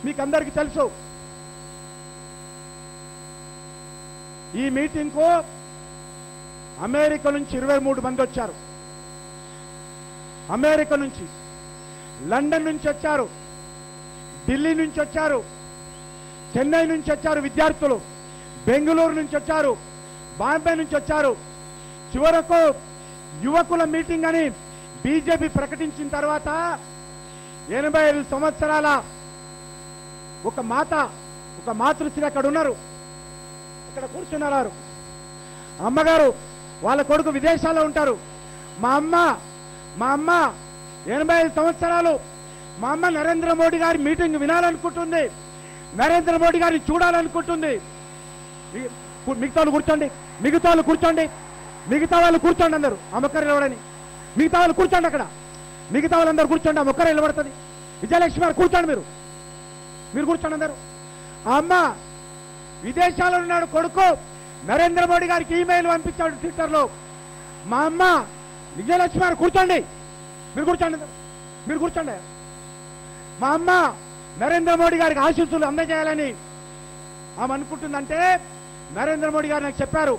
మీకు అందరికీ తెలుసు. ఈ మీటింగ్కు అమెరికా నుంచి 23 మంది వచ్చారు. అమెరికా నుంచి, లండన్ నుంచి వచ్చారు, ఢిల్లీ నుంచి వచ్చారు, చెన్నై నుంచి వచ్చారు విద్యార్థులు, బెంగళూరు నుంచి వచ్చారు, బాంబే నుంచి వచ్చారు. చివరకు యువకుల మీటింగ్ అని బీజేపీ ప్రకటించిన తర్వాత 85 సంవత్సరాల ఒక మాతృశ్రీ అక్కడ ఉన్నారు, ఇక్కడ కూర్చున్నారు. అమ్మగారు వాళ్ళ కొడుకు విదేశాల్లో ఉంటారు. మా అమ్మ 85 సంవత్సరాలు మా అమ్మ నరేంద్ర మోడీ గారి మీటింగ్ వినాలనుకుంటుంది, నరేంద్ర మోడీ గారిని చూడాలనుకుంటుంది. మిగతా వాళ్ళు కూర్చోండి అందరూ. ఆ మొక్కరు నిలబడని. మిగతా వాళ్ళు కూర్చోండి, అక్కడ మిగతా వాళ్ళందరూ కూర్చోండి. ఆ మొక్కరు నిలబడుతుంది. విజయలక్ష్మి గారు కూర్చోండి, మీరు కూర్చోండి అందరూ. ఆ అమ్మ విదేశాల్లో ఉన్నాడు కొడుకు, నరేంద్ర మోడీ గారికి ఈమెయిల్ పంపించాడు ట్విట్టర్లో. మా అమ్మ విజయలక్ష్మి గారు కూర్చోండి, మీరు కూర్చోండి. మా అమ్మ నరేంద్ర మోడీ గారికి ఆశీస్సులు అందజేయాలని ఆమె అనుకుంటుందంటే, నరేంద్ర మోడీ గారు నాకు చెప్పారు,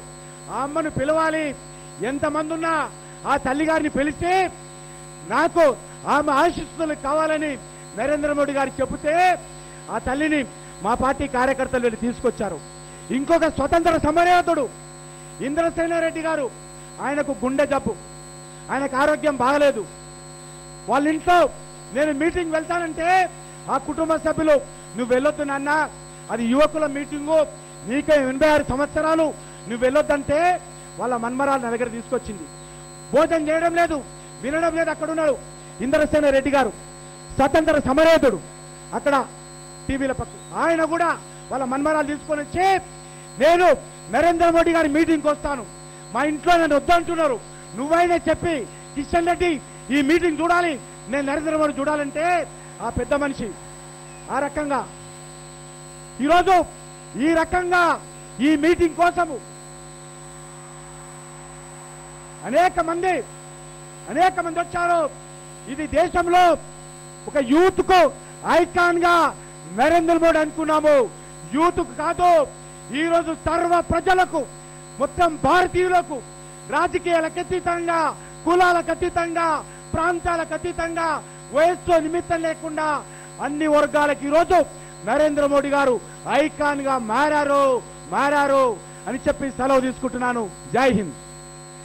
ఆ అమ్మను పిలవాలి, ఎంతమంది ఉన్నా ఆ తల్లి గారిని పిలిచి నాకు ఆమె ఆశీస్సులు కావాలని నరేంద్ర మోడీ గారు చెబితే ఆ తల్లిని మా పార్టీ కార్యకర్తలు వెళ్ళి తీసుకొచ్చారు. ఇంకొక స్వతంత్ర సమరయోధుడు ఇంద్రసేనారెడ్డి గారు, ఆయనకు గుండె జబ్బు, ఆయనకు ఆరోగ్యం బాగలేదు. వాళ్ళ ఇంట్లో నేను మీటింగ్ వెళ్తానంటే ఆ కుటుంబ సభ్యులు, నువ్వు వెళ్ళొద్దు నాన్న, అది యువకుల మీటింగు, నీకే 86 సంవత్సరాలు, నువ్వు వెళ్ళొద్దంటే వాళ్ళ మన్మరాలు నా దగ్గర తీసుకొచ్చింది. భోజనం చేయడం లేదు, వినడం లేదు. అక్కడ ఉన్నాడు ఇంద్రసేనారెడ్డి గారు, స్వతంత్ర సమరయోధుడు, అక్కడ టీవీల పక్క. ఆయన కూడా వాళ్ళ మన్మరాలు తీసుకొని వచ్చి, నేను నరేంద్ర మోడీ గారి మీటింగ్కి వస్తాను, మా ఇంట్లో నన్ను వద్దంటున్నారు, నువ్వైనా చెప్పి కిషన్ రెడ్డి ఈ మీటింగ్ చూడాలి, నేను నరేంద్ర మోడీ చూడాలంటే ఆ పెద్ద మనిషి ఆ రకంగా ఈరోజు ఈ రకంగా ఈ మీటింగ్ కోసము అనేక మంది వచ్చారు. ఇది దేశంలో ఒక యూత్ కు ఐకాన్ గా నరేంద్ర మోడీ అనుకున్నాము. యూత్ కు కాదు, ఈరోజు సర్వ ప్రజలకు, మొత్తం భారతీయులకు, రాజకీయాలకు అతీతంగా, కులాలకు అతీతంగా, ప్రాంతాలకు అతీతంగా, వయస్సు నిమిత్తం లేకుండా అన్ని వర్గాలకు ఈరోజు నరేంద్ర మోడీ గారు ఐకాన్ గా మారారు అని చెప్పి సెలవు తీసుకుంటున్నాను. జై హింద్.